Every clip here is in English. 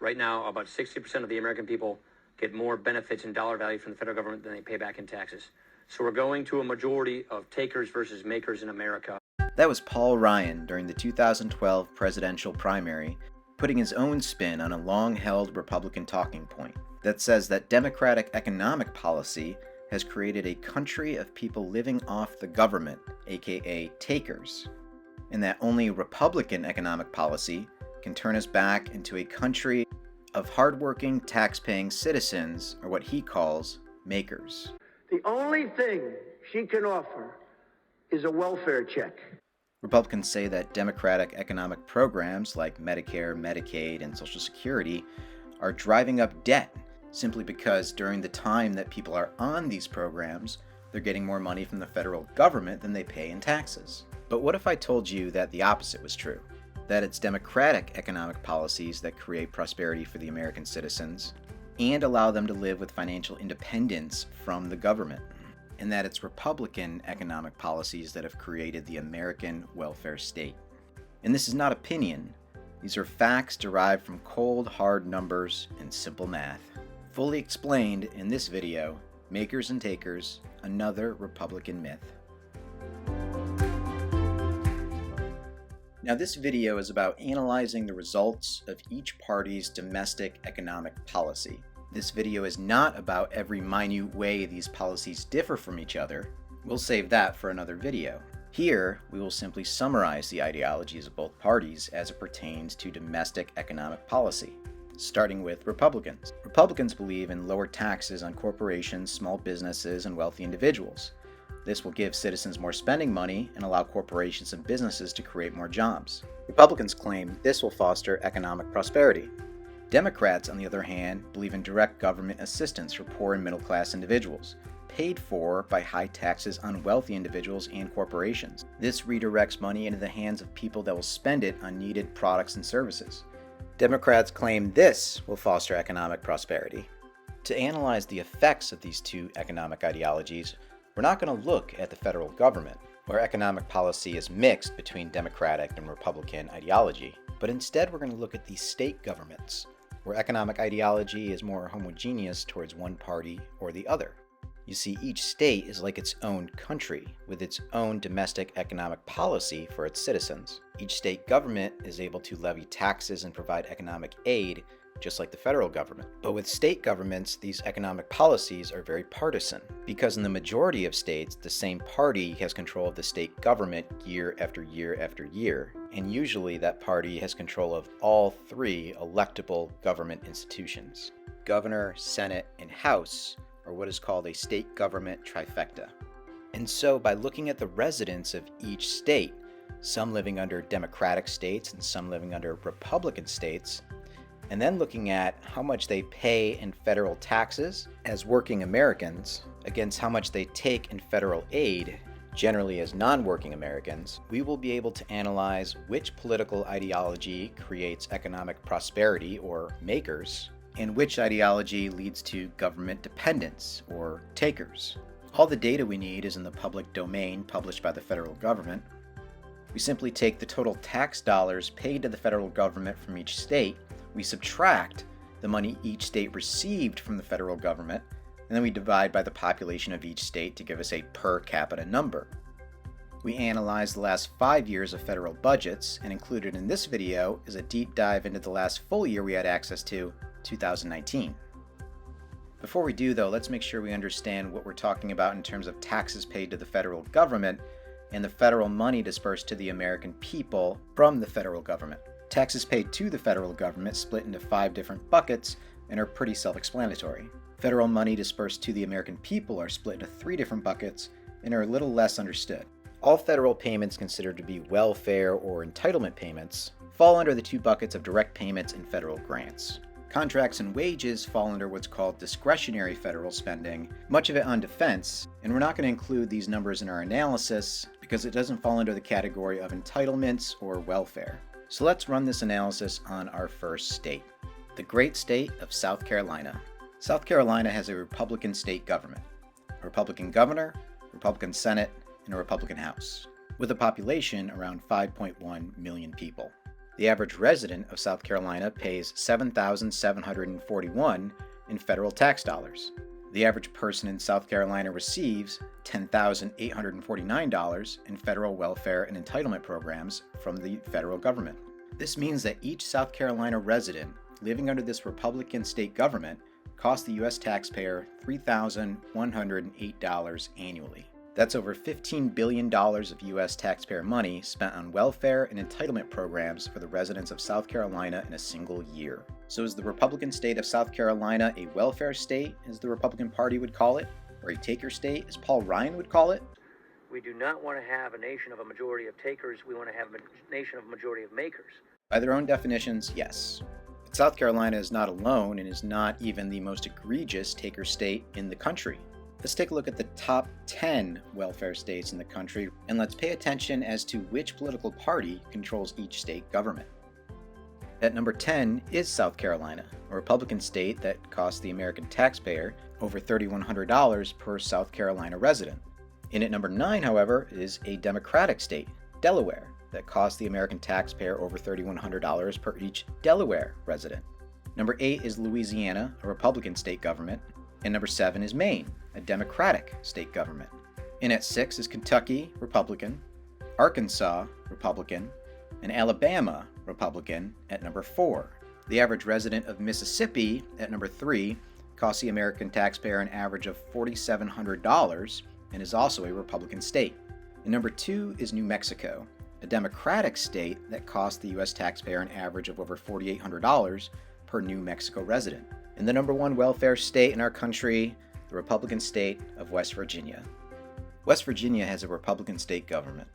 Right now, about 60% of the American people get more benefits in dollar value from the federal government than they pay back in taxes. So we're going to a majority of takers versus makers in America. That was Paul Ryan during the 2012 presidential primary, putting his own spin on a long-held Republican talking point that says that Democratic economic policy has created a country of people living off the government, aka takers, and that only Republican economic policy can turn us back into a country of hardworking, tax-paying citizens, or what he calls makers. The only thing she can offer is a welfare check. Republicans say that Democratic economic programs like Medicare, Medicaid, and Social Security are driving up debt simply because during the time that people are on these programs, they're getting more money from the federal government than they pay in taxes. But what if I told you that the opposite was true? That it's Democratic economic policies that create prosperity for the American citizens and allow them to live with financial independence from the government, and that it's Republican economic policies that have created the American welfare state. And this is not opinion. These are facts derived from cold, hard numbers and simple math. Fully explained in this video, Makers and Takers, another Republican myth. Now, this video is about analyzing the results of each party's domestic economic policy. This video is not about every minute way these policies differ from each other. We'll save that for another video. Here, we will simply summarize the ideologies of both parties as it pertains to domestic economic policy, starting with Republicans. Republicans believe in lower taxes on corporations, small businesses, and wealthy individuals. This will give citizens more spending money and allow corporations and businesses to create more jobs. Republicans claim this will foster economic prosperity. Democrats, on the other hand, believe in direct government assistance for poor and middle-class individuals, paid for by high taxes on wealthy individuals and corporations. This redirects money into the hands of people that will spend it on needed products and services. Democrats claim this will foster economic prosperity. To analyze the effects of these two economic ideologies, we're not going to look at the federal government, where economic policy is mixed between Democratic and Republican ideology, but instead we're going to look at the state governments, where economic ideology is more homogeneous towards one party or the other. You see, each state is like its own country, with its own domestic economic policy for its citizens. Each state government is able to levy taxes and provide economic aid, just like the federal government. But with state governments, these economic policies are very partisan, because in the majority of states, the same party has control of the state government year after year after year, and usually that party has control of all three electable government institutions. Governor, Senate, and House are what is called a state government trifecta. And so by looking at the residents of each state, some living under Democratic states and some living under Republican states, and then looking at how much they pay in federal taxes as working Americans against how much they take in federal aid, generally as non-working Americans, we will be able to analyze which political ideology creates economic prosperity, or makers, and which ideology leads to government dependence, or takers. All the data we need is in the public domain published by the federal government. We simply take the total tax dollars paid to the federal government from each state, we subtract the money each state received from the federal government, and then we divide by the population of each state to give us a per capita number. We analyze the last 5 years of federal budgets, and included in this video is a deep dive into the last full year we had access to, 2019. Before we do though, let's make sure we understand what we're talking about in terms of taxes paid to the federal government and the federal money dispersed to the American people from the federal government. Taxes paid to the federal government split into 5 different buckets and are pretty self-explanatory. Federal money dispersed to the American people are split into 3 different buckets and are a little less understood. All federal payments considered to be welfare or entitlement payments fall under the 2 buckets of direct payments and federal grants. Contracts and wages fall under what's called discretionary federal spending, much of it on defense, and we're not going to include these numbers in our analysis because it doesn't fall under the category of entitlements or welfare. So let's run this analysis on our first state, the great state of South Carolina. South Carolina has a Republican state government, a Republican governor, Republican Senate, and a Republican House, with a population around 5.1 million people. The average resident of South Carolina pays $7,741 in federal tax dollars. The average person in South Carolina receives $10,849 in federal welfare and entitlement programs from the federal government. This means that each South Carolina resident living under this Republican state government costs the U.S. taxpayer $3,108 annually. That's over $15 billion of U.S. taxpayer money spent on welfare and entitlement programs for the residents of South Carolina in a single year. So is the Republican state of South Carolina a welfare state, as the Republican Party would call it, or a taker state, as Paul Ryan would call it? We do not want to have a nation of a majority of takers. We want to have a nation of a majority of makers. By their own definitions, yes. But South Carolina is not alone and is not even the most egregious taker state in the country. Let's take a look at the top 10 welfare states in the country, and let's pay attention as to which political party controls each state government. At number 10 is South Carolina, a Republican state that costs the American taxpayer over $3,100 per South Carolina resident. In at number 9, however, is a Democratic state, Delaware, that costs the American taxpayer over $3,100 per each Delaware resident. Number 8 is Louisiana, a Republican state government. And number 7 is Maine, a Democratic state government. In at 6 is Kentucky, Republican, Arkansas, Republican, and Alabama, Republican, at number 4. The average resident of Mississippi, at number 3, costs the American taxpayer an average of $4,700 and is also a Republican state. And number 2 is New Mexico, a Democratic state that costs the U.S. taxpayer an average of over $4,800 per New Mexico resident. And the number 1 welfare state in our country, the Republican state of West Virginia. West Virginia has a Republican state government,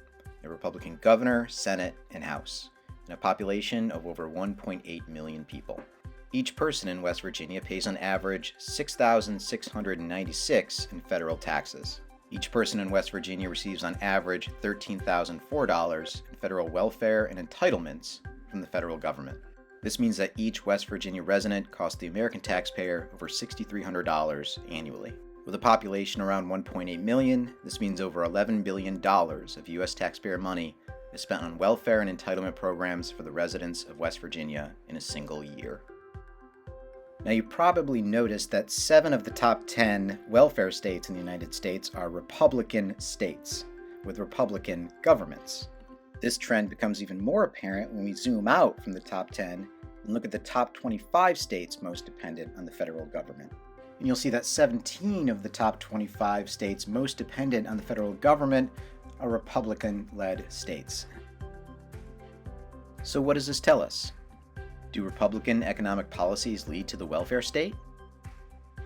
a Republican governor, Senate, and House, and a population of over 1.8 million people. Each person in West Virginia pays on average $6,696 in federal taxes. Each person in West Virginia receives on average $13,004 in federal welfare and entitlements from the federal government. This means that each West Virginia resident costs the American taxpayer over $6,300 annually. With a population around 1.8 million, this means over $11 billion of U.S. taxpayer money is spent on welfare and entitlement programs for the residents of West Virginia in a single year. Now, you probably noticed that 7 of the top 10 welfare states in the United States are Republican states, with Republican governments. This trend becomes even more apparent when we zoom out from the top 10 and look at the top 25 states most dependent on the federal government. And you'll see that 17 of the top 25 states most dependent on the federal government are Republican-led states. So what does this tell us? Do Republican economic policies lead to the welfare state?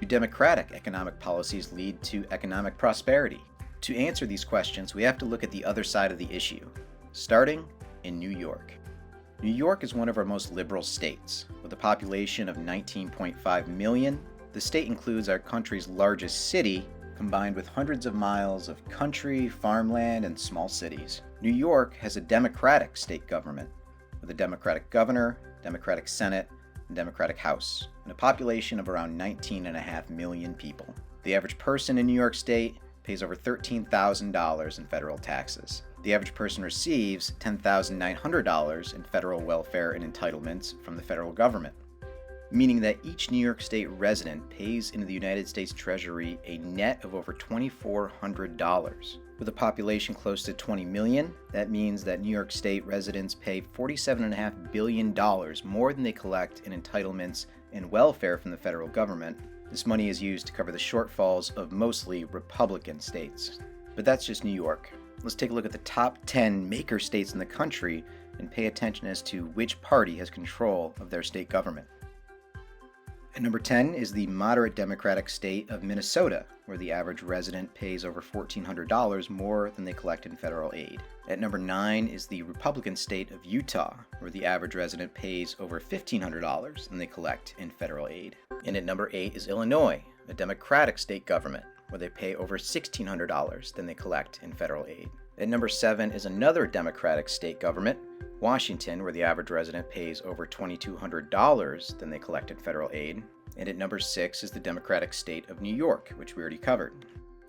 Do Democratic economic policies lead to economic prosperity? To answer these questions, we have to look at the other side of the issue, starting in New York. New York is one of our most liberal states. With a population of 19.5 million, the state includes our country's largest city, combined with hundreds of miles of country, farmland, and small cities. New York has a Democratic state government, with a Democratic governor, Democratic Senate, and Democratic House, and a population of around 19.5 million people. The average person in New York State pays over $13,000 in federal taxes. The average person receives $10,900 in federal welfare and entitlements from the federal government, meaning that each New York State resident pays into the United States Treasury a net of over $2,400. With a population close to 20 million, that means that New York State residents pay $47.5 billion more than they collect in entitlements and welfare from the federal government. This money is used to cover the shortfalls of mostly Republican states. But that's just New York. Let's take a look at the top 10 maker states in the country and pay attention as to which party has control of their state government. At number 10 is the moderate Democratic state of Minnesota, where the average resident pays over $1,400 more than they collect in federal aid. At number 9 is the Republican state of Utah, where the average resident pays over $1,500 than they collect in federal aid. And at number 8 is Illinois, a Democratic state government, where they pay over $1,600 than they collect in federal aid. At number 7 is another Democratic state government, Washington, where the average resident pays over $2,200 than they collect in federal aid. And at number 6 is the Democratic state of New York, which we already covered.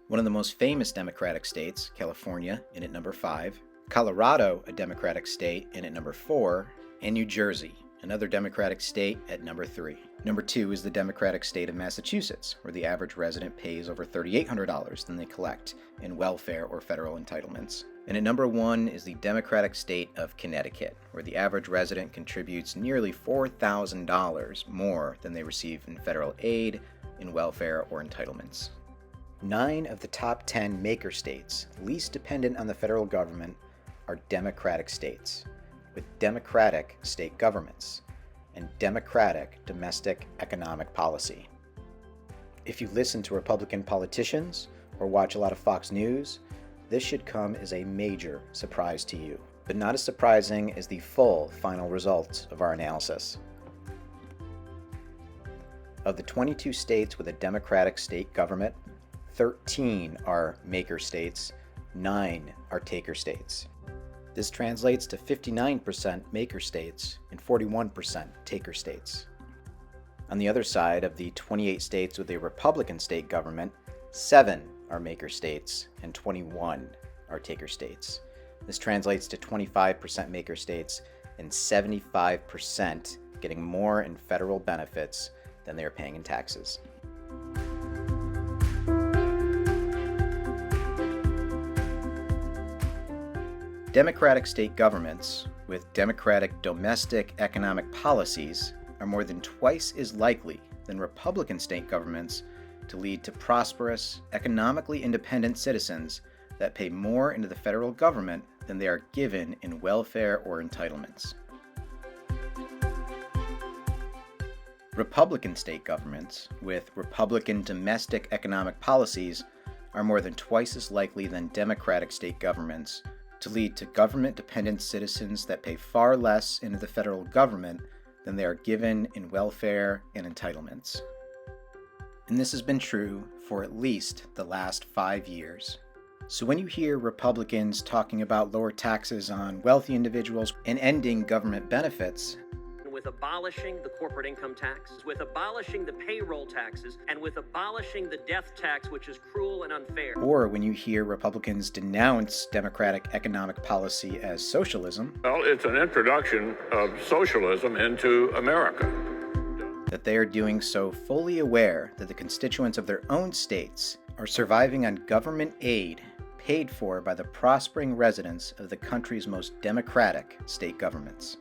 One of the most famous Democratic states, California, in at number 5, Colorado, a Democratic state, in at number 4, and New Jersey, another Democratic state, at number 3. Number 2 is the Democratic state of Massachusetts, where the average resident pays over $3,800 than they collect in welfare or federal entitlements. And at number 1 is the Democratic state of Connecticut, where the average resident contributes nearly $4,000 more than they receive in federal aid, in welfare, or entitlements. 9 of the top 10 maker states, least dependent on the federal government, are Democratic states, with democratic state governments and democratic domestic economic policy. If you listen to Republican politicians or watch a lot of Fox News, this should come as a major surprise to you, but not as surprising as the full final results of our analysis. Of the 22 states with a democratic state government, 13 are maker states, 9 are taker states. This translates to 59% maker states and 41% taker states. On the other side, of the 28 states with a Republican state government, 7 are maker states and 21 are taker states. This translates to 25% maker states and 75% getting more in federal benefits than they are paying in taxes. Democratic state governments with democratic domestic economic policies are more than twice as likely than Republican state governments to lead to prosperous, economically independent citizens that pay more into the federal government than they are given in welfare or entitlements. Republican state governments with Republican domestic economic policies are more than twice as likely than Democratic state governments to lead to government-dependent citizens that pay far less into the federal government than they are given in welfare and entitlements. And this has been true for at least the last 5 years. So when you hear Republicans talking about lower taxes on wealthy individuals and ending government benefits, with abolishing the corporate income tax, with abolishing the payroll taxes, and with abolishing the death tax, which is cruel and unfair. Or when you hear Republicans denounce democratic economic policy as socialism, well, it's an introduction of socialism into America. That they are doing so fully aware that the constituents of their own states are surviving on government aid paid for by the prospering residents of the country's most democratic state governments.